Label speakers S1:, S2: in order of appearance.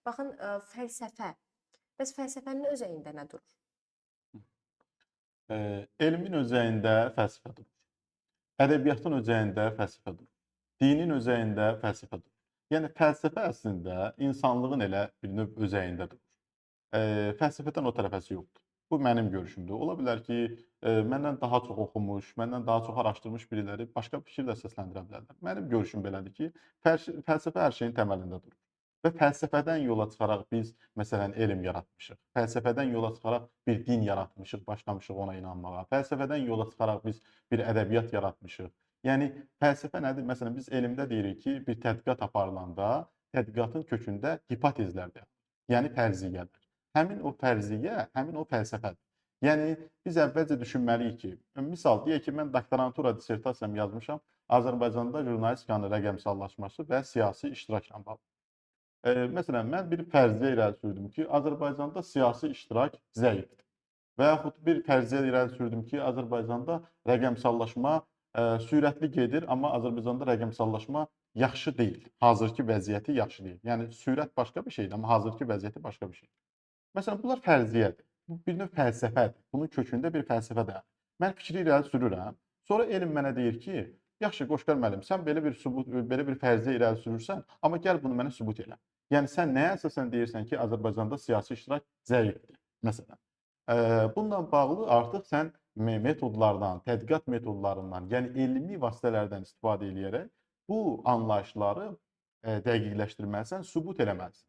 S1: Baxın, fəlsəfə. Bəs fəlsəfənin özəyində nə durur?
S2: Elmin özəyində fəlsəfə durur. Ədəbiyyatın özəyində fəlsəfə durur. Dinin özəyində fəlsəfə durur. Yəni fəlsəfə əslində insanlığın elə bir növ özəyində durur. Fəlsəfədən o tərəfəsi yoxdur. Bu mənim görüşümdür. Ola bilər ki, məndən daha çox oxumuş, məndən daha çox araşdırmış biriləri başqa fikir də səsləndirə bilərlər. Mənim görüşüm belədir ki, fəlsəfə hər şeyin təməlində durur. Və fəlsəfədən yola çıxaraq biz məsələn elm yaratmışıq. Fəlsəfədən yola çıxaraq bir din yaratmışıq, başlamışıq ona inanmağa. Fəlsəfədən yola çıxaraq biz bir ədəbiyyat yaratmışıq. Yəni fəlsəfə nədir? Məsələn biz elmdə deyirik ki, bir tədqiqat aparılanda tədqiqatın kökündə hipotezlərdir. Yəni fərziyyədir. Həmin o fərziyyə, həmin o fəlsəfədir. Yəni biz əvvəlcə düşünməliyik ki, misal deyək ki, mən doktorantura dissertasiyamı yazmışam Azərbaycanda jurnalistikanın rəqəmsallaşması və siyasi iştirakla bağlı. Məsələn, mən bir fərziyyə irəli sürdüm ki, Azərbaycanda siyasi iştirak zəifdir. Və yaxud bir fərziyyə irəli sürdüm ki, Azərbaycanda rəqəmsallaşma sürətli gedir, amma Azərbaycanda rəqəmsallaşma yaxşı deyil. Hazırki vəziyyəti yaxşı deyil. Yəni sürət başqa bir şeydir, amma hazırki vəziyyəti başqa bir şeydir. Məsələn, bunlar fərziyyədir. Bu bir növ fəlsəfədir. Bunun kökündə bir fəlsəfə dayanır. Mən fikri irəli sürürəm. Sonra elm mənə deyir ki, yaxşı Qoşqar müəllim, sən belə bir fərziyyə irəli sürürsən, amma gəl bunu mənə sübut elə. Yəni sən nəyə əsasən deyirsən ki, Azərbaycanda siyasi iştirak zəifdir, məsələn. Bununla bağlı artıq sən metodlardan, tədqiqat metodlarından, yəni elmi vasitələrdən istifadə eləyərək bu anlayışları dəqiqləşdirməlisən, sübut eləməlisən.